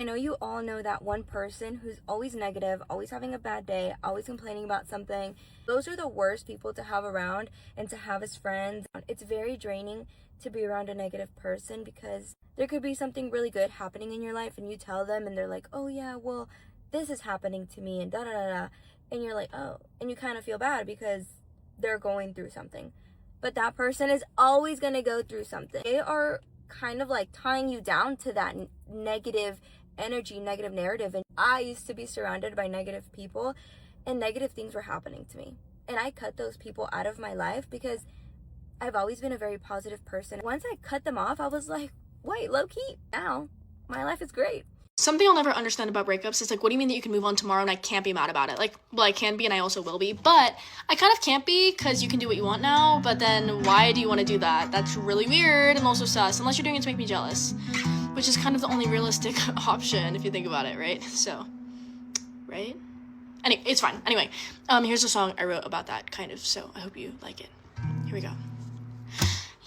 I know you all know that one person who's always negative, always having a bad day, always complaining about something. Those are the worst people to have around and to have as friends. It's very draining to be around a negative person because there could be something really good happening in your life and you tell them and they're like, oh yeah, well, this is happening to me and da-da-da-da. And you're like, oh, and you kind of feel bad because they're going through something. But that person is always going to go through something. They are kind of like tying you down to that negative energy, negative narrative. And I used to be surrounded by negative people and negative things were happening to me. And I cut those people out of my life because I've always been a very positive person. Once I cut them off, I was like, wait, low-key, now my life is great. Something I'll never understand about breakups is like, what do you mean that you can move on tomorrow and I can't be mad about it? Like, well, I can be and I also will be, but I kind of can't be because you can do what you want now, but then why do you want to do that? That's really weird and also sus, unless you're doing it to make me jealous, which is kind of the only realistic option if you think about it, right? So, right? Anyway, it's fine. Anyway, here's a song I wrote about that, kind of, so I hope you like it. Here we go.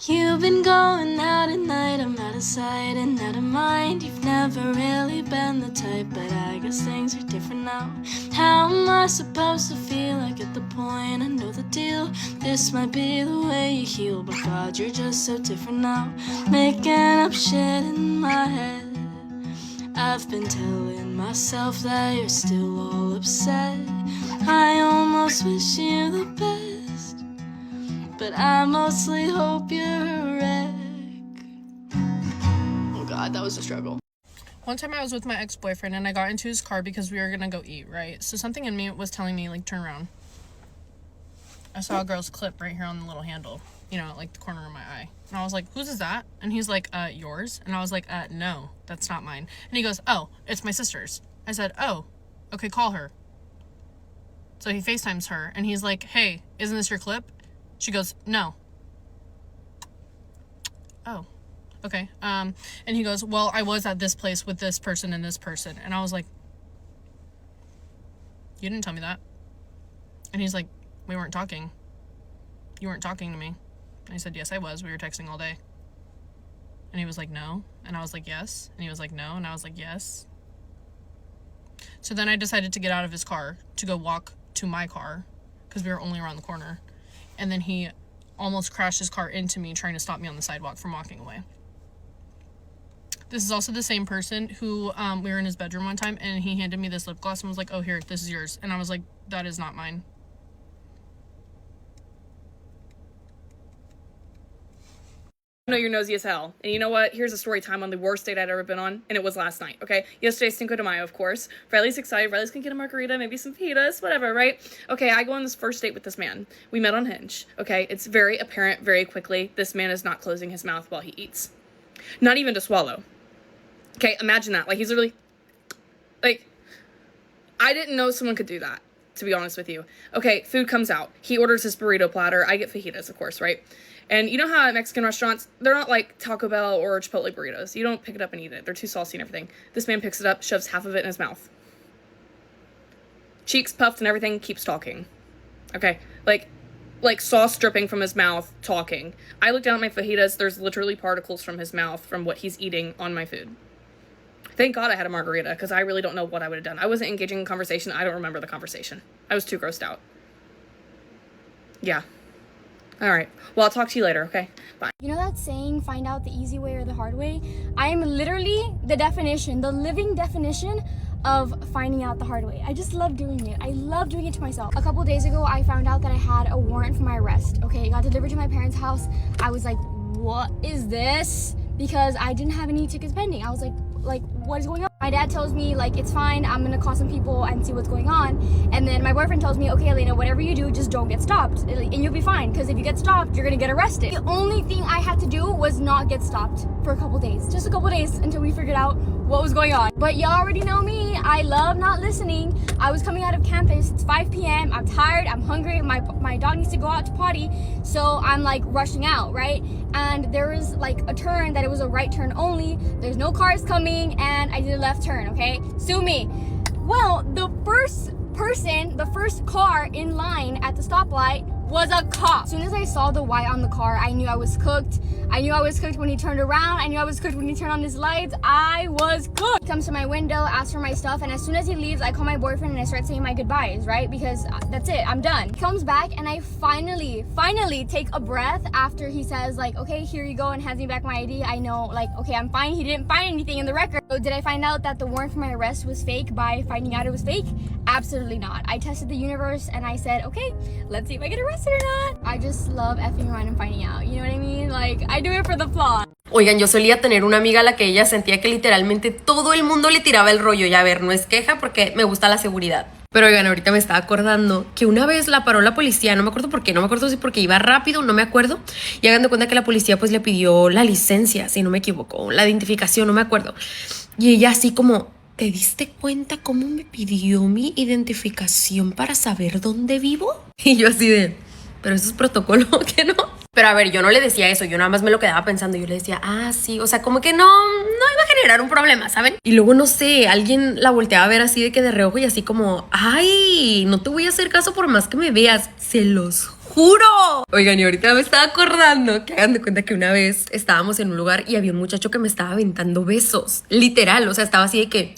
You've been going out at night, I'm out of sight and out of mind. You've never really been the type, but I guess things are different now. How am I supposed to feel? I get the point, I know the deal. This might be the way you heal, but God, you're just so different now. Making up shit in my head. I've been telling myself that you're still all upset. I almost wish you the best, but I mostly hope you're a wreck. Oh God, that was a struggle. One time I was with my ex-boyfriend and I got into his car because we were gonna go eat, right? So something in me was telling me, like, turn around. I saw a girl's clip right here on the little handle, you know, like the corner of my eye. And I was like, whose is that? And he's like, yours? And I was like, no, that's not mine. And he goes, oh, it's my sister's. I said, oh, okay, call her. So he FaceTimes her and he's like, hey, isn't this your clip? She goes, no. Oh, okay. And he goes, well, I was at this place with this person and this person. And I was like, you didn't tell me that. And he's like, we weren't talking. You weren't talking to me. And I said, yes, I was. We were texting all day. And he was like, no. And I was like, yes. And he was like, no. And I was like, yes. So then I decided to get out of his car to go walk to my car because we were only around the corner. And then he almost crashed his car into me, trying to stop me on the sidewalk from walking away. This is also the same person who, we were in his bedroom one time, and he handed me this lip gloss and was like, oh, here, this is yours. And I was like, that is not mine. I know you're nosy as hell. And you know what? Here's a story time on the worst date I'd ever been on, and it was last night, okay? Yesterday's Cinco de Mayo, of course. Riley's excited. Riley's gonna get a margarita, maybe some fajitas, whatever, right? Okay, I go on this first date with this man. We met on Hinge, okay? It's very apparent very quickly this man is not closing his mouth while he eats. Not even to swallow. Okay, imagine that. Like, he's literally... Like, I didn't know someone could do that, to be honest with you. Okay, food comes out. He orders his burrito platter. I get fajitas, of course, right? And you know how at Mexican restaurants, they're not like Taco Bell or Chipotle burritos. You don't pick it up and eat it. They're too saucy and everything. This man picks it up, shoves half of it in his mouth. Cheeks puffed and everything, keeps talking. Okay, like sauce dripping from his mouth, talking. I look down at my fajitas, there's literally particles from his mouth from what he's eating on my food. Thank God I had a margarita, because I really don't know what I would have done. I wasn't engaging in conversation. I don't remember the conversation. I was too grossed out. Yeah. All right. Well, I'll talk to you later, okay? Bye. You know that saying, find out the easy way or the hard way? I am literally the definition, the living definition of finding out the hard way. I just love doing it. I love doing it to myself. A couple days ago, I found out that I had a warrant for my arrest. Okay, it got delivered to my parents' house. I was like, what is this? Because I didn't have any tickets pending. I was like, what is going on? My dad tells me, like, it's fine, I'm gonna call some people and see what's going on. And then my boyfriend tells me, okay, Elena, whatever you do, just don't get stopped. And you'll be fine, because if you get stopped, you're gonna get arrested. The only thing I had to do was not get stopped for a couple days. Just a couple days until we figured out what was going on. But y'all already know me, I love not listening. I was coming out of campus, it's 5 p.m., I'm tired, I'm hungry, my dog needs to go out to potty, so I'm like rushing out, right? And there was like a turn that it was a right turn only, there's no cars coming, and I did a left turn, okay? Sue me. Well, the first car in line at the stoplight was a cop. As soon as I saw the white on the car, I knew I was cooked. I knew I was cooked when he turned around. I knew I was cooked when he turned on his lights. I was cooked. He comes to my window, asks for my stuff, and as soon as he leaves, I call my boyfriend and I start saying my goodbyes, right? Because that's it, I'm done. He comes back and I finally take a breath after he says like, okay, here you go, and hands me back my ID. I know, like, okay, I'm fine. He didn't find anything in the record. So did I find out that the warrant for my arrest was fake by finding out it was fake? Absolutely not. I tested the universe and I said, okay, let's see if I get arrested or not. I just love effing around and finding out. You know what I mean? Like, I do it for the plot. Oigan, yo solía tener una amiga a la que ella sentía que literalmente todo el mundo le tiraba el rollo. Y a ver, no es queja porque me gusta la seguridad. Pero oigan, ahorita me estaba acordando que una vez la paró la policía, no me acuerdo por qué, no me acuerdo si porque iba rápido, no me acuerdo. Y hagan de cuenta que la policía pues le pidió la licencia, si no me equivoco, la identificación, no me acuerdo. Y ella así como, ¿te diste cuenta cómo me pidió mi identificación para saber dónde vivo? Y yo así de, pero eso es protocolo, ¿qué no? Pero a ver, yo no le decía eso, yo nada más me lo quedaba pensando. Yo le decía, ah, sí, o sea, como que no iba a generar un problema, ¿saben? Y luego, no sé, alguien la volteaba a ver así de que de reojo y así como, ay, no te voy a hacer caso por más que me veas, se los juro. Oigan, y ahorita me estaba acordando que hagan de cuenta que una vez estábamos en un lugar y había un muchacho que me estaba aventando besos, literal, o sea, estaba así de que...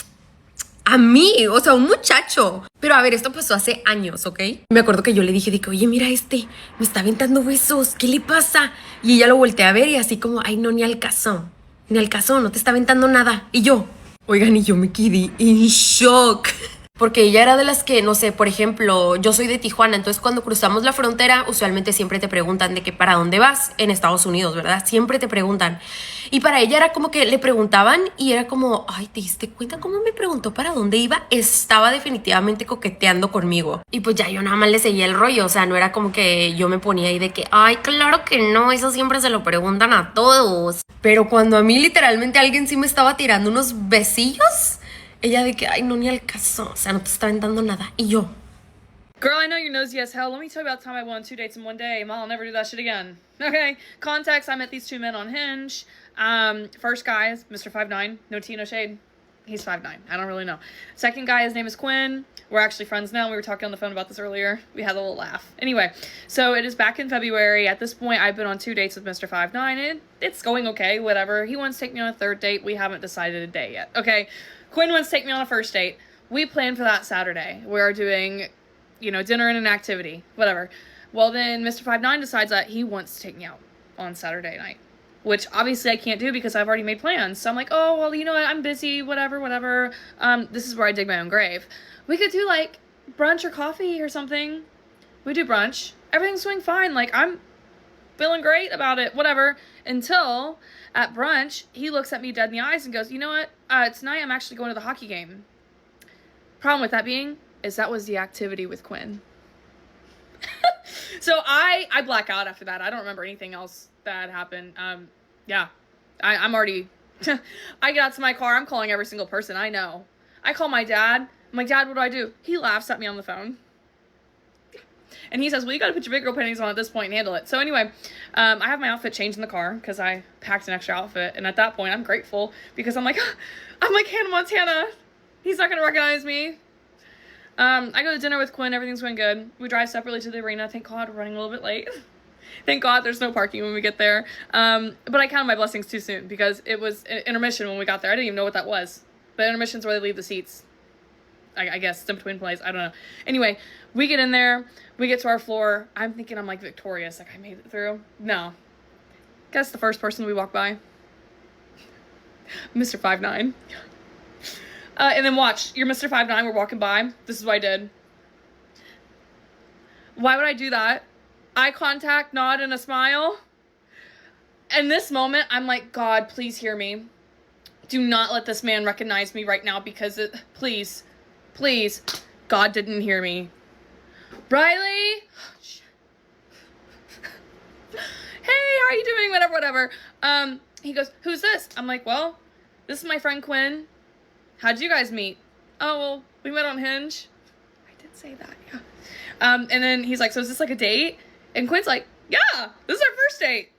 A mí, o sea, un muchacho. Pero a ver, esto pasó hace años, ¿ok? Me acuerdo que yo le dije de que, oye, mira me está aventando besos, ¿qué le pasa? Y ella lo volteé a ver y así como, ay, no, ni al caso, no te está aventando nada. Y yo, oigan, y yo me quedé en shock. Porque ella era de las que, no sé, por ejemplo, yo soy de Tijuana, entonces cuando cruzamos la frontera, usualmente siempre te preguntan de que para dónde vas en Estados Unidos, ¿verdad? Siempre te preguntan. Y para ella era como que le preguntaban y era como, ay, ¿te diste cuenta cómo me preguntó para dónde iba? Estaba definitivamente coqueteando conmigo. Y pues ya yo nada más le seguía el rollo, o sea, no era como que yo me ponía ahí de que, ay, claro que no, eso siempre se lo preguntan a todos. Pero cuando a mí literalmente alguien sí me estaba tirando unos besillos... Ella de que, ay, no, ni al caso. O sea, no te está aventando nada. Y yo. Girl, I know you're nosy as hell. Let me tell you about the time I went on 2 dates in one day. I'll never do that shit again. Okay, context, I met these 2 men on Hinge. First guy is Mr. 5'9". No tea, no shade. He's 5'9". I don't really know. Second guy, his name is Quinn. We're actually friends now. We were talking on the phone about this earlier. We had a little laugh. Anyway, so it is back in February. At this point, I've been on 2 dates with Mr. 5'9". It's going okay, whatever. He wants to take me on a 3rd date. We haven't decided a day yet. Okay, Quinn wants to take me on a 1st date. We planned for that Saturday. We are doing, dinner and an activity, whatever. Well, then Mr. 5'9" decides that he wants to take me out on Saturday night, which obviously I can't do because I've already made plans. So I'm like, oh, well, you know what? I'm busy, whatever. This is where I dig my own grave. We could do like brunch or coffee or something. We do brunch. Everything's going fine. Like, I'm feeling great about it, whatever. Until at brunch, he looks at me dead in the eyes and goes, you know what? Tonight I'm actually going to the hockey game. Problem with that being is that was the activity with Quinn. So I black out after that. I don't remember anything else that happened. Yeah, I'm already, I get out to my car. I'm calling every single person I know. I call my dad. I'm like, Dad, what do I do? He laughs at me on the phone. And he says, well, you got to put your big girl panties on at this point and handle it. So anyway, I have my outfit changed in the car because I packed an extra outfit. And at that point, I'm grateful because I'm like Hannah Montana. He's not going to recognize me. I go to dinner with Quinn. Everything's going good. We drive separately to the arena. Thank God we're running a little bit late. Thank God there's no parking when we get there. But I counted my blessings too soon because it was intermission when we got there. I didn't even know what that was. But intermission's where they leave the seats. I guess in between plays. I don't know. Anyway, we get in there. We get to our floor. I'm thinking I'm like victorious. Like I made it through. No. Guess the first person we walk by. Mr. 5'9". And then watch. You're Mr. 5'9". We're walking by. This is what I did. Why would I do that? Eye contact, nod, and a smile. In this moment, I'm like, God, please hear me. Do not let this man recognize me right now because please, God didn't hear me. Riley! Hey, how are you doing? Whatever. He goes, who's this? I'm like, well, this is my friend Quinn. How'd you guys meet? Oh, well, we met on Hinge. I did say that, yeah. And then he's like, so is this like a date? And Quinn's like, yeah, this is our first date.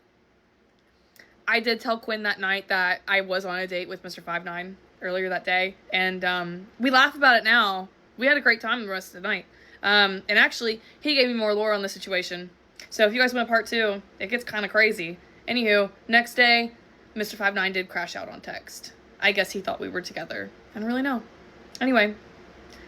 I did tell Quinn that night that I was on a date with Mr. 5'9" earlier that day. And we laugh about it now. We had a great time the rest of the night. And actually, he gave me more lore on the situation. So if you guys want a part 2, it gets kind of crazy. Anywho, next day, Mr. 59 did crash out on text. I guess he thought we were together. I don't really know. Anyway,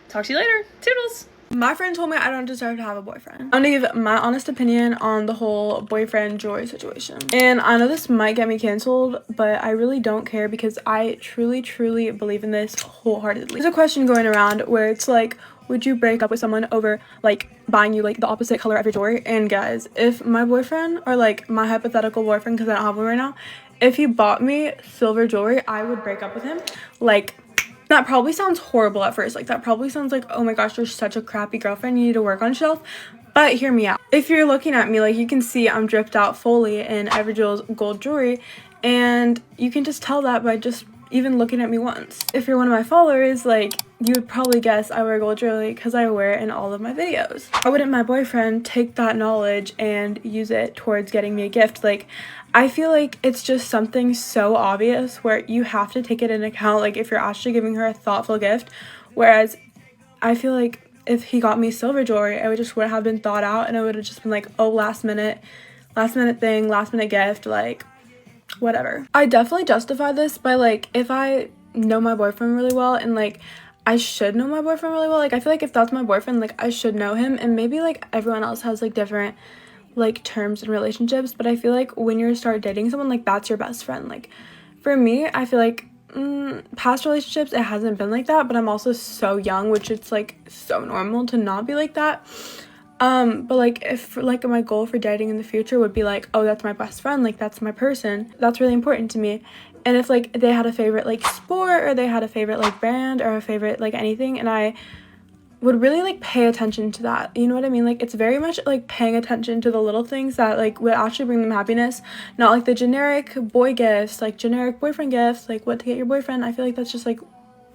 talk to you later. Toodles! My friend told me I don't deserve to have a boyfriend. I'm gonna give my honest opinion on the whole boyfriend jewelry situation. And I know this might get me canceled, but I really don't care because I truly, truly believe in this wholeheartedly. There's a question going around where it's like, would you break up with someone over like buying you like the opposite color of your jewelry? And guys, if my boyfriend or like my hypothetical boyfriend, because I don't have one right now, if he bought me silver jewelry, I would break up with him. Like, that probably sounds horrible at first. Like, that probably sounds like, oh my gosh, you're such a crappy girlfriend. You need to work on yourself. But hear me out. If you're looking at me, like, you can see I'm dripped out fully in Everjewel's gold jewelry. And you can just tell that by just even looking at me once. If you're one of my followers, like, you would probably guess I wear gold jewelry because I wear it in all of my videos. Why wouldn't my boyfriend take that knowledge and use it towards getting me a gift? Like, I feel like it's just something so obvious where you have to take it into account, like if you're actually giving her a thoughtful gift. Whereas I feel like if he got me silver jewelry, it would just wouldn't have been thought out and it would have just been like, oh, last minute thing, last minute gift, like whatever. I definitely justify this by like, if I know my boyfriend really well and like I should know my boyfriend really well, like I feel like if that's my boyfriend, like I should know him, and maybe like everyone else has like different like terms and relationships, but I feel like when you start dating someone, like that's your best friend. Like for me, I feel like past relationships it hasn't been like that, but I'm also so young, which it's like so normal to not be like that. But like if like my goal for dating in the future would be like, oh, that's my best friend, like that's my person, that's really important to me. And if like they had a favorite like sport or they had a favorite like band or a favorite like anything, and I would really like pay attention to that, you know what I mean? Like it's very much like paying attention to the little things that like would actually bring them happiness, not like the generic boy gifts, like generic boyfriend gifts, like what to get your boyfriend. I feel like that's just like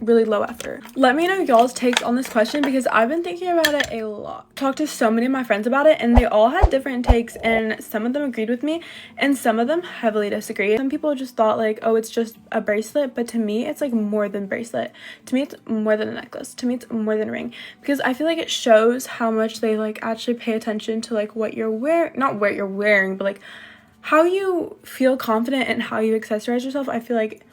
really low effort. Let me know y'all's takes on this question because I've been thinking about it a lot. Talked to so many of my friends about it and they all had different takes, and some of them agreed with me and some of them heavily disagreed. Some people just thought like, oh, it's just a bracelet, but to me it's like more than bracelet. To me it's more than a necklace. To me it's more than a ring, because I feel like it shows how much they like actually pay attention to like what you're wearing, not what you're wearing, but like how you feel confident and how you accessorize yourself. I feel like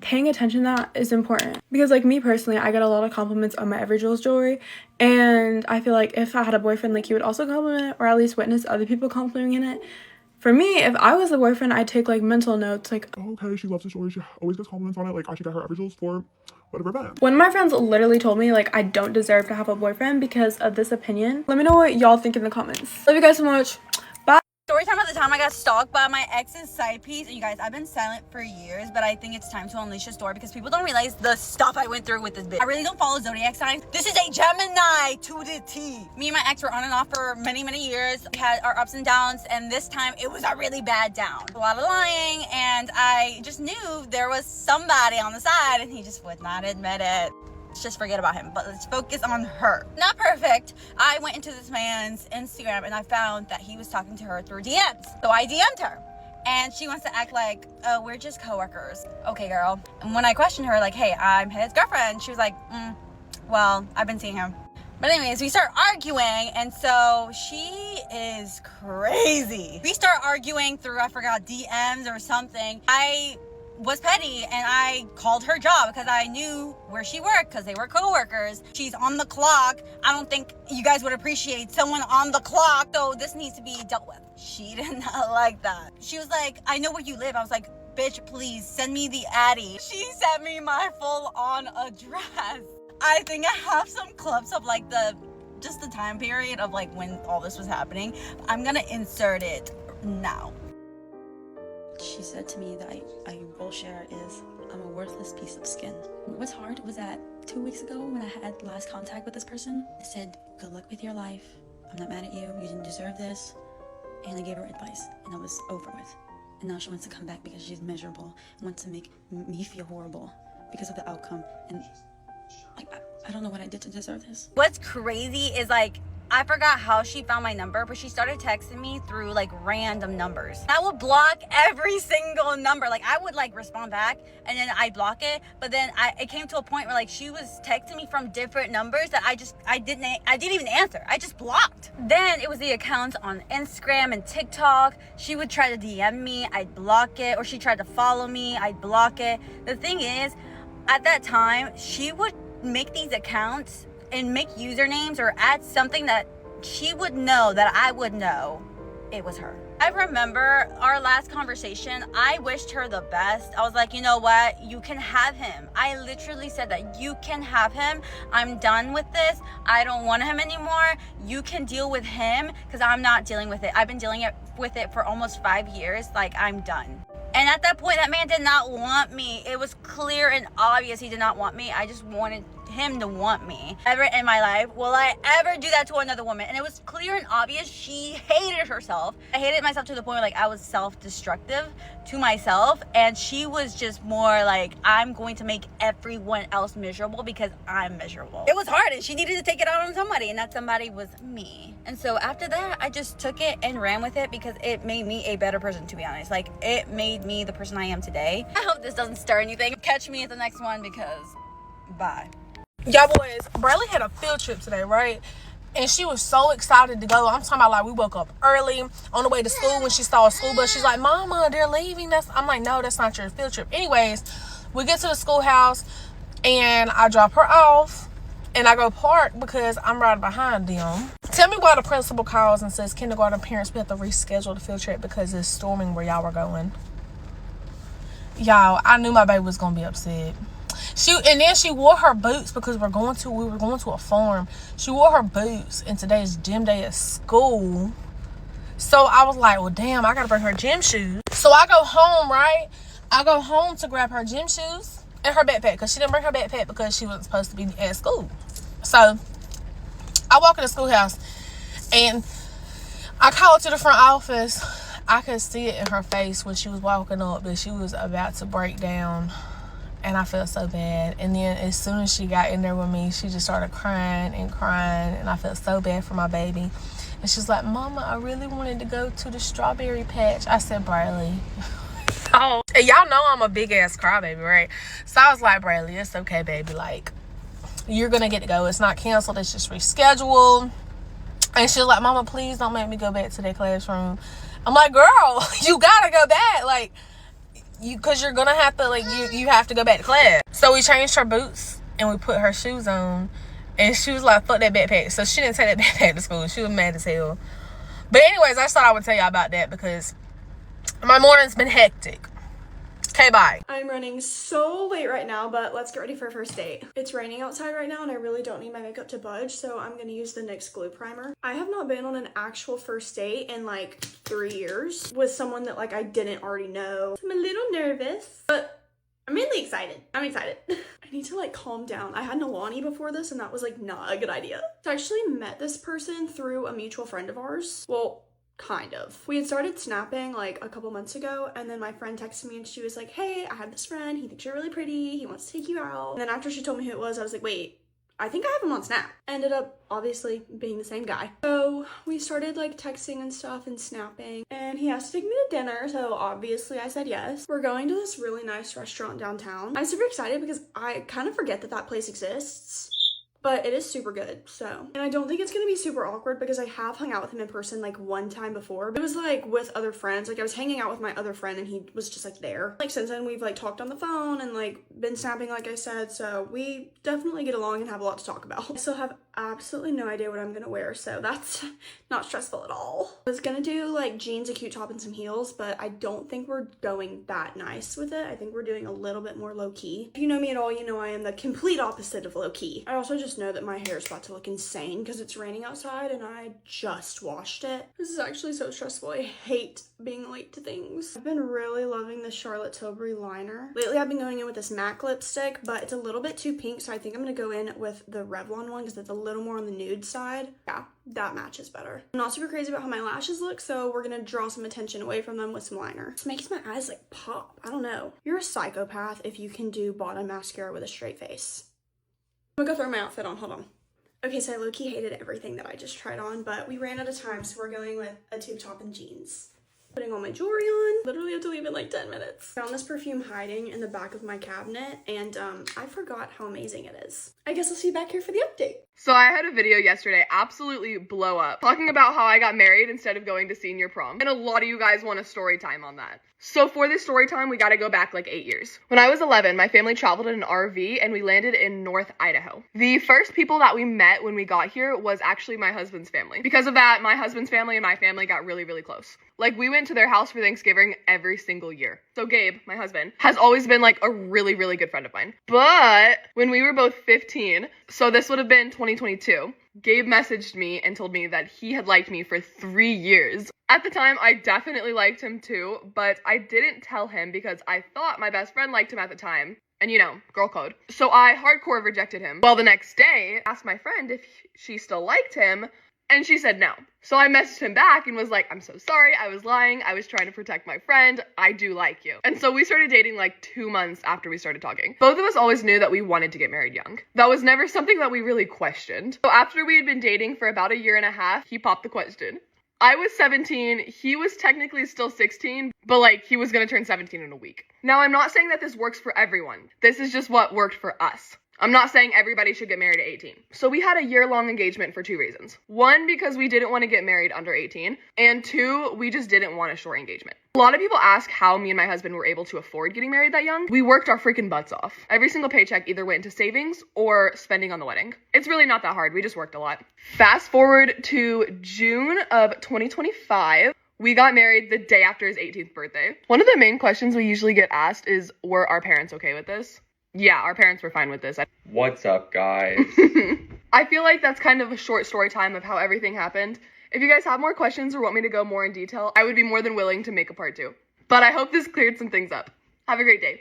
paying attention to that is important, because like me personally, I get a lot of compliments on my Everjewel's jewelry, and I feel like if I had a boyfriend, like he would also compliment it, or at least witness other people complimenting it. For me, if I was the boyfriend, I'd take like mental notes like, oh, okay, she loves the jewelry, she always gets compliments on it, like I should get her Everjewel's for whatever event. One of my friends literally told me like I don't deserve to have a boyfriend because of this opinion. Let me know what y'all think in the comments. Love you guys so much. Bye. Story time at the time I got stalked by my ex's side piece. And you guys, I've been silent for years, but I think it's time to unleash a story because people don't realize the stuff I went through with this bitch. I really don't follow zodiac signs. This is a Gemini to the T. Me and my ex were on and off for many, many years. We had our ups and downs, and this time it was a really bad down. A lot of lying, and I just knew there was somebody on the side, and he just would not admit it. Let's just forget about him, but let's focus on her. Not perfect. I went into this man's Instagram and I found that he was talking to her through DMs. So I DM'd her and she wants to act like, oh, we're just coworkers. Okay, girl. And when I questioned her, like, hey, I'm his girlfriend, she was like, well, I've been seeing him. But anyways, we start arguing, and so she is crazy. We start arguing through, I forgot, DMs or something. I was petty and I called her job because I knew where she worked because they were co-workers. She's on the clock. I don't think you guys would appreciate someone on the clock, so this needs to be dealt with. She did not like that. She was like, I know where you live. I was like, bitch, please send me the Addy. She sent me my full-on address. I think I have some clips of like just the time period of like when all this was happening. I'm gonna insert it now. She said to me that I bullshit is I'm a worthless piece of skin. What's hard was that 2 weeks ago when I had last contact with this person, I said, good luck with your life. I'm not mad at you. You didn't deserve this. And I gave her advice and it was over with. And now she wants to come back because she's miserable and wants to make me feel horrible because of the outcome. And like, I don't know what I did to deserve this. What's crazy is like, I forgot how she found my number, but she started texting me through like random numbers. I would block every single number. Like I would like respond back and then I'd block it. But then it came to a point where like she was texting me from different numbers that I didn't even answer. I just blocked. Then it was the accounts on Instagram and TikTok. She would try to DM me, I'd block it. Or she tried to follow me, I'd block it. The thing is, at that time, she would make these accounts and make usernames or add something that she would know that I would know it was her. I remember our last conversation. I wished her the best. I was like, you know what? You can have him. I literally said that you can have him. I'm done with this. I don't want him anymore. You can deal with him because I'm not dealing with it. I've been dealing with it for almost 5 years. Like, I'm done. And at that point, that man did not want me. It was clear and obvious he did not want me. I just wanted him to want me. Ever in my life will I ever do that to another woman? And it was clear and obvious she hated herself. I hated myself to the point where like I was self-destructive to myself, and she was just more like, I'm going to make everyone else miserable because I'm miserable. It was hard and she needed to take it out on somebody, and that somebody was me. And so after that, I just took it and ran with it because it made me a better person, to be honest. Like, it made me the person I am today. I hope this doesn't stir anything. Catch me at the next one because bye. Y'all boys, Bradley had a field trip today, right? And she was so excited to go. I'm talking about like we woke up early on the way to school. When she saw a school bus, she's like, Mama, they're leaving. I'm like, no, that's not your field trip. Anyways, we get to the schoolhouse and I drop her off and I go park because I'm right behind them. Tell me why the principal calls and says, kindergarten parents, we have to reschedule the field trip because it's storming where y'all were going. Y'all, I knew my baby was gonna be upset. Then she wore her boots because we were going to a farm. She wore her boots and today's gym day at school. So I was like, well, damn, I gotta bring her gym shoes. So I go home, right? I go home to grab her gym shoes and her backpack because she didn't bring her backpack because she wasn't supposed to be at school. So I walk in the schoolhouse and I call her to the front office. I could see it in her face when she was walking up that she was about to break down. And I felt so bad. And then as soon as she got in there with me, she just started crying and crying. And I felt so bad for my baby. And she's like, Mama, I really wanted to go to the strawberry patch. I said, Bradley. Oh, and y'all know I'm a big ass crybaby, right? So I was like, Bradley, it's okay, baby. Like, you're going to get to go. It's not canceled. It's just rescheduled. And she's like, Mama, please don't make me go back to that classroom. I'm like, girl, you got to go back. Like, because you're gonna have to, like, you have to go back to class. So we changed her boots and we put her shoes on, and she was like, fuck that backpack. So she didn't take that backpack to school. She was mad as hell. But anyways, I just thought I would tell y'all about that because my morning's been hectic. Okay, bye. I'm running so late right now, but let's get ready for a first date. It's raining outside right now and I really don't need my makeup to budge, so I'm gonna use the NYX glue primer. I have not been on an actual first date in like 3 years with someone that like I didn't already know. I'm a little nervous, but I'm mainly excited. I'm excited. I need to like calm down. I had Nalani before this and that was like not a good idea. So I actually met this person through a mutual friend of ours. Well, kind of. We had started snapping like a couple months ago, and then my friend texted me and she was like, hey, I have this friend, he thinks you're really pretty, he wants to take you out. And then after she told me who it was, I was like, wait, I think I have him on Snap. Ended up obviously being the same guy. So we started like texting and stuff and snapping, and he asked to take me to dinner, so obviously I said yes. We're going to this really nice restaurant downtown. I'm super excited because I kind of forget that that place exists, but it is super good, so. And I don't think it's gonna be super awkward because I have hung out with him in person like one time before. But it was like with other friends. Like I was hanging out with my other friend and he was just like there. Like since then we've like talked on the phone and like been snapping like I said. So we definitely get along and have a lot to talk about. I still have absolutely no idea what I'm gonna wear, so that's not stressful at all. I was gonna do like jeans, a cute top, and some heels, but I don't think we're going that nice with it. I think we're doing a little bit more low-key. If you know me at all, you know I am the complete opposite of low-key. I also just know that my hair is about to look insane because it's raining outside and I just washed it. This is actually so stressful. I hate being late to things. I've been really loving the Charlotte Tilbury liner. Lately I've been going in with this MAC lipstick, but it's a little bit too pink, so I think I'm gonna go in with the Revlon one because it's a little more on the nude side. Yeah, that matches better. I'm not super crazy about how my lashes look, so we're gonna draw some attention away from them with some liner. This makes my eyes like pop. I don't know. You're a psychopath if you can do bottom mascara with a straight face. I'm gonna go throw my outfit on, hold on. Okay, so I low-key hated everything that I just tried on, but we ran out of time, so we're going with a tube top and jeans. Putting all my jewelry on. Literally have to leave in like 10 minutes. Found this perfume hiding in the back of my cabinet, and I forgot how amazing it is. I guess I'll see you back here for the update. So I had a video yesterday absolutely blow up, talking about how I got married instead of going to senior prom. And a lot of you guys want a story time on that. So for this story time, we gotta go back like 8 years. When I was 11, my family traveled in an RV and we landed in North Idaho. The first people that we met when we got here was actually my husband's family. Because of that, my husband's family and my family got really, really close. Like, we went to their house for Thanksgiving every single year. So Gabe, my husband, has always been like a really, really good friend of mine. But when we were both 15, so this would have been 2022, Gabe messaged me and told me that he had liked me for 3 years. At the time, I definitely liked him too, but I didn't tell him because I thought my best friend liked him at the time. And you know, girl code. So I hardcore rejected him. Well, the next day, I asked my friend if she still liked him, and she said no. So I messaged him back and was like, I'm so sorry, I was lying, I was trying to protect my friend, I do like you. And so we started dating like 2 months after we started talking. Both of us always knew that we wanted to get married young. That was never something that we really questioned. So after we had been dating for about 1.5 years, he popped the question. I was 17, he was technically still 16, but like he was gonna turn 17 in a week. Now I'm not saying that this works for everyone. This is just what worked for us. I'm not saying everybody should get married at 18. So we had a year-long engagement for 2 reasons. 1, because we didn't want to get married under 18, and 2, we just didn't want a short engagement. A lot of people ask how me and my husband were able to afford getting married that young. We worked our freaking butts off. Every single paycheck either went into savings or spending on the wedding. It's really not that hard. We just worked a lot. Fast forward to June of 2025. We got married the day after his 18th birthday. One of the main questions we usually get asked is, were our parents okay with this? Yeah, our parents were fine with this. What's up, guys? I feel like that's kind of a short story time of how everything happened. If you guys have more questions or want me to go more in detail, I would be more than willing to make a part 2. But I hope this cleared some things up. Have a great day.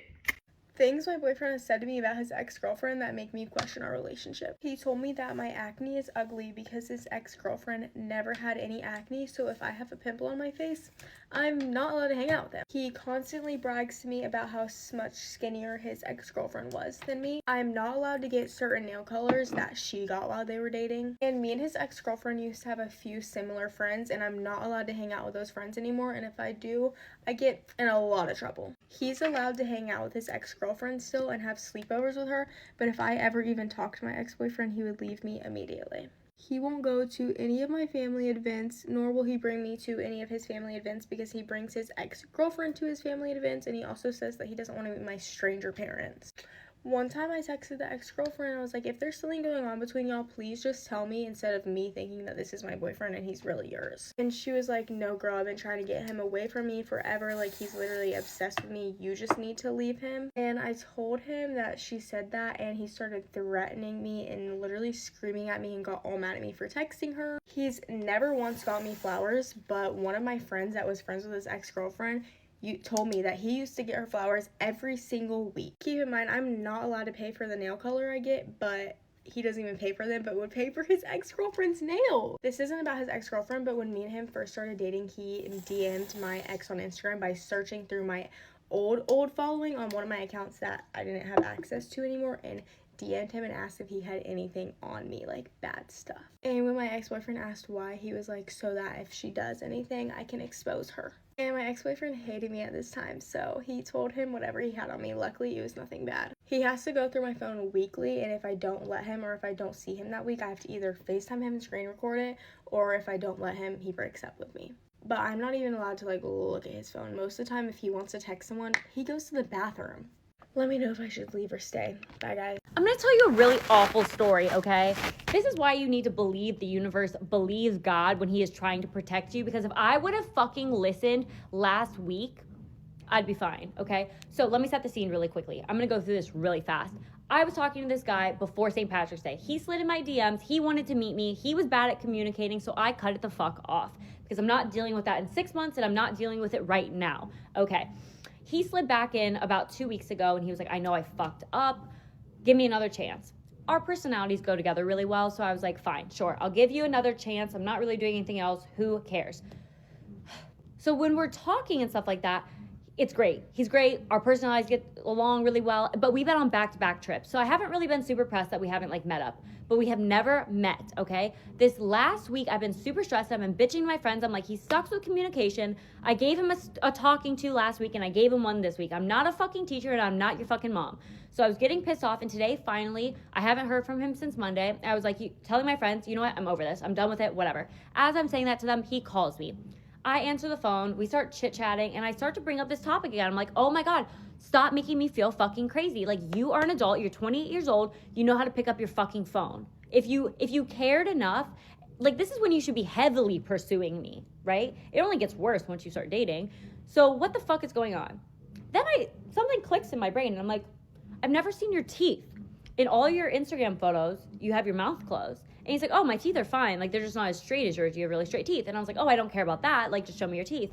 Things my boyfriend has said to me about his ex-girlfriend that make me question our relationship. He told me that my acne is ugly because his ex-girlfriend never had any acne, so if I have a pimple on my face, I'm not allowed to hang out with him. He constantly brags to me about how much skinnier his ex-girlfriend was than me. I'm not allowed to get certain nail colors that she got while they were dating. And me and his ex-girlfriend used to have a few similar friends, and I'm not allowed to hang out with those friends anymore, and if I do, I get in a lot of trouble. He's allowed to hang out with his ex-girlfriend still and have sleepovers with her, but if I ever even talk to my ex-boyfriend, he would leave me immediately. He won't go to any of my family events, nor will he bring me to any of his family events because he brings his ex-girlfriend to his family events, and he also says that he doesn't want to meet my stranger parents. One time I texted the ex-girlfriend, I was like, if there's something going on between y'all, please just tell me instead of me thinking that this is my boyfriend and he's really yours. And she was like, no girl, I've been trying to get him away from me forever, like he's literally obsessed with me, you just need to leave him. And I told him that she said that, and he started threatening me and literally screaming at me and got all mad at me for texting her. He's never once got me flowers, but one of my friends that was friends with his ex-girlfriend told me that he used to get her flowers every single week. Keep in mind, I'm not allowed to pay for the nail color I get, but he doesn't even pay for them, but would pay for his ex-girlfriend's nail. This isn't about his ex-girlfriend, but when me and him first started dating, he DM'd my ex on Instagram by searching through my old following on one of my accounts that I didn't have access to anymore, and DM'd him and asked if he had anything on me, like bad stuff. And when my ex-boyfriend asked why, he was like, so that if she does anything, I can expose her. And my ex-boyfriend hated me at this time, so he told him whatever he had on me. Luckily, it was nothing bad. He has to go through my phone weekly, and if I don't let him or if I don't see him that week, I have to either FaceTime him and screen record it, or if I don't let him, he breaks up with me. But I'm not even allowed to, like, look at his phone. Most of the time, if he wants to text someone, he goes to the bathroom. Let me know if I should leave or stay. Bye, guys. I'm gonna tell you a really awful story, okay? This is why you need to believe the universe believes God when he is trying to protect you, because if I would have fucking listened last week, I'd be fine, okay? So let me set the scene really quickly. I'm gonna go through this really fast. I was talking to this guy before St. Patrick's Day. He slid in my DMs. He wanted to meet me. He was bad at communicating, so I cut it the fuck off because I'm not dealing with that in 6 months, and I'm not dealing with it right now, okay? He slid back in about 2 weeks ago, and he was like, I know I fucked up. Give me another chance. Our personalities go together really well, so I was like, fine, sure. I'll give you another chance. I'm not really doing anything else. Who cares? So when we're talking and stuff like that, it's great. He's great. Our personalities get along really well, but we've been on back-to-back trips. So I haven't really been super pressed that we haven't like met up, but we have never met, okay? This last week, I've been super stressed. I've been bitching to my friends. I'm like, he sucks with communication. I gave him a talking to last week and I gave him one this week. I'm not a fucking teacher and I'm not your fucking mom. So I was getting pissed off, and today, finally, I haven't heard from him since Monday. I was like, telling my friends, you know what? I'm over this. I'm done with it, whatever. As I'm saying that to them, he calls me. I answer the phone, we start chit-chatting, and I start to bring up this topic again. I'm like, oh my God, stop making me feel fucking crazy. Like, you are an adult, you're 28 years old, you know how to pick up your fucking phone. If you cared enough, like, this is when you should be heavily pursuing me, right? It only gets worse once you start dating. So what the fuck is going on? Then something clicks in my brain, and I'm like, I've never seen your teeth. In all your Instagram photos, you have your mouth closed. And he's like, oh, my teeth are fine. Like, they're just not as straight as yours. You have really straight teeth. And I was like, oh, I don't care about that. Like, just show me your teeth.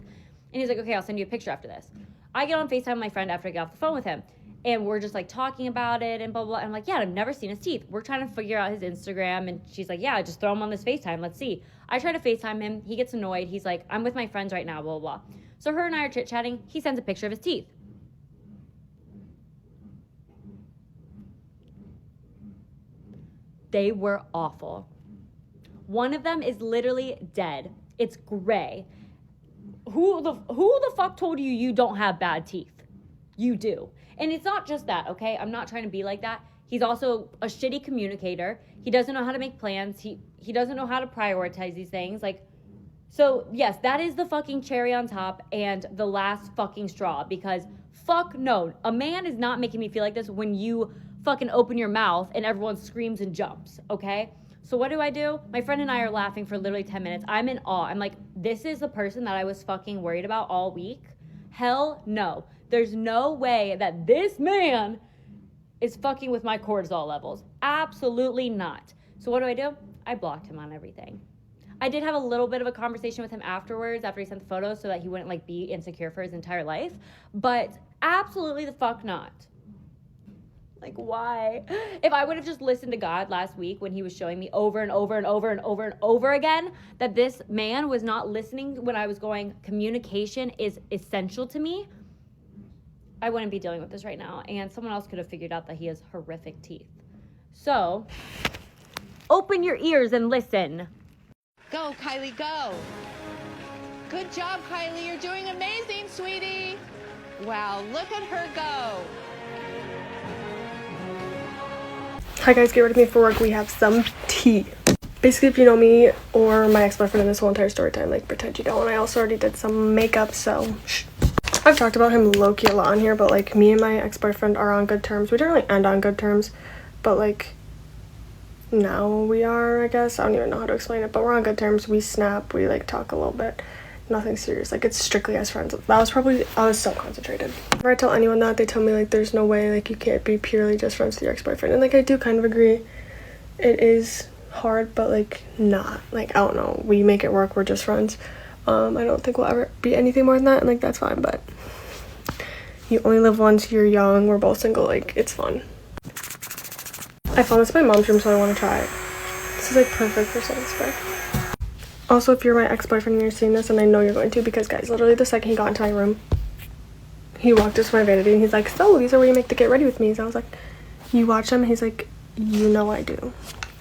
And he's like, okay, I'll send you a picture after this. I get on FaceTime with my friend after I get off the phone with him. And we're just, like, talking about it and blah, blah, blah. And I'm like, yeah, I've never seen his teeth. We're trying to figure out his Instagram. And she's like, yeah, just throw him on this FaceTime. Let's see. I try to FaceTime him. He gets annoyed. He's like, I'm with my friends right now, blah, blah, blah. So her and I are chit-chatting. He sends a picture of his teeth. They were awful. One of them is literally dead. It's gray. Who the fuck told you don't have bad teeth? You do. And it's not just that, okay? I'm not trying to be like that. He's also a shitty communicator. He doesn't know how to make plans. He doesn't know how to prioritize these things. Like, so yes, that is the fucking cherry on top and the last fucking straw, because fuck no. A man is not making me feel like this when you fucking open your mouth and everyone screams and jumps, okay? So what do? My friend and I are laughing for literally 10 minutes. I'm in awe. I'm like, this is the person that I was fucking worried about all week? Hell no. There's no way that this man is fucking with my cortisol levels. Absolutely not. So what do? I blocked him on everything. I did have a little bit of a conversation with him afterwards, after he sent the photos, so that he wouldn't like be insecure for his entire life. But absolutely the fuck not. Like, why? If I would have just listened to God last week when he was showing me over and over and over and over and over again that this man was not listening when I was going, communication is essential to me, I wouldn't be dealing with this right now. And someone else could have figured out that he has horrific teeth. So, open your ears and listen. Go, Kylie, go. Good job, Kylie. You're doing amazing, sweetie. Wow, look at her go. Hi guys, get ready for me for work. We have some tea. Basically, if you know me or my ex-boyfriend in this whole entire story time, like, pretend you don't. And I also already did some makeup, so shh. I've talked about him low-key a lot on here, but like, me and my ex-boyfriend are on good terms. We didn't really end on good terms, but like, now we are, I guess. I don't even know how to explain it, but we're on good terms. We snap, we like talk a little bit. Nothing serious. Like, it's strictly as friends. I was so concentrated. Whenever I tell anyone that, they tell me like, there's no way, like, you can't be purely just friends with your ex-boyfriend. And like, I do kind of agree. It is hard, but like, not. Like, I don't know. We make it work. We're just friends. I don't think we'll ever be anything more than that, and like, that's fine. But you only live once. You're young. We're both single. Like, it's fun. I found this in my mom's room, so I want to try it. This is like perfect for setting spray. Also, if you're my ex-boyfriend and you're seeing this, and I know you're going to, because guys, literally the second he got into my room, he walked into my vanity and he's like, so these are where you make the get ready with me. So I was like, you watch them? He's like, you know I do.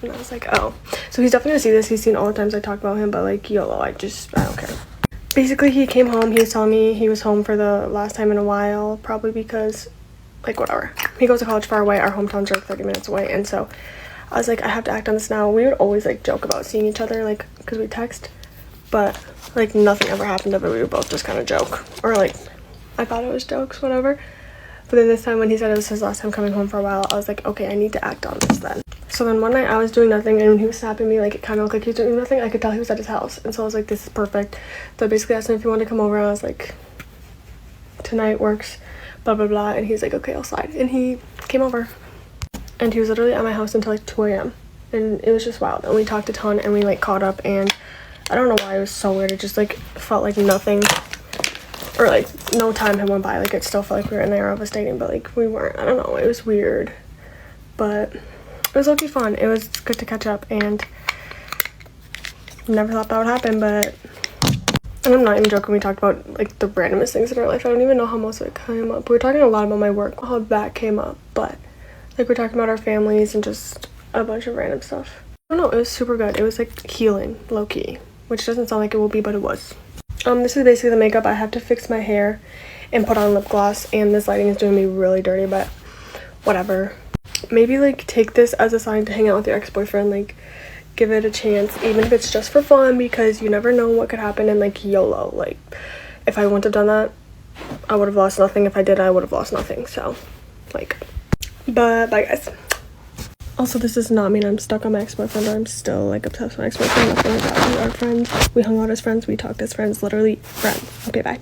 And I was like, oh. So he's definitely gonna see this. He's seen all the times I talk about him, but like, YOLO, I don't care. Basically, he came home. He was telling me he was home for the last time in a while, probably because, like, whatever. He goes to college far away. Our hometown's like 30 minutes away, and so I was like, I have to act on this now. We would always like joke about seeing each other, like, because we text, but like nothing ever happened of it. We would both just kind of joke, or like, I thought it was jokes, whatever. But then this time when he said it was his last time coming home for a while, I was like, okay, I need to act on this then. So then one night I was doing nothing, and when he was snapping me, like, it kind of looked like he was doing nothing. I could tell he was at his house, and so I was like, this is perfect. So I basically asked him if he wanted to come over, and I was like, tonight works, blah blah blah, and he's like, okay, I'll slide. And he came over. And he was literally at my house until like 2 a.m. And it was just wild. And we talked a ton, and we like caught up, and I don't know why, it was so weird. It just like felt like nothing, or like no time had went by. Like, it still felt like we were in the era of us dating, but like we weren't. I don't know, it was weird. But it was low-key fun. It was good to catch up, and never thought that would happen, but And I'm not even joking, we talked about like the randomest things in our life. I don't even know how most of it came up. We were talking a lot about my work, how that came up, but like we're talking about our families and just a bunch of random stuff. I don't know, it was super good. It was like healing, low-key, which doesn't sound like it will be, but it was. This is basically the makeup. I have to fix my hair and put on lip gloss, and this lighting is doing me really dirty, but whatever. Maybe like take this as a sign to hang out with your ex-boyfriend, like give it a chance, even if it's just for fun, because you never know what could happen. And like YOLO, like if I wouldn't have done that, I would have lost nothing. If I did, I would have lost nothing. So like, but bye guys. Also, this does not mean I'm stuck on my ex-boyfriend or I'm still like obsessed with my ex-boyfriend. Nothing like that. We are friends. We hung out as friends. We talked as friends. Literally friends. Okay, bye.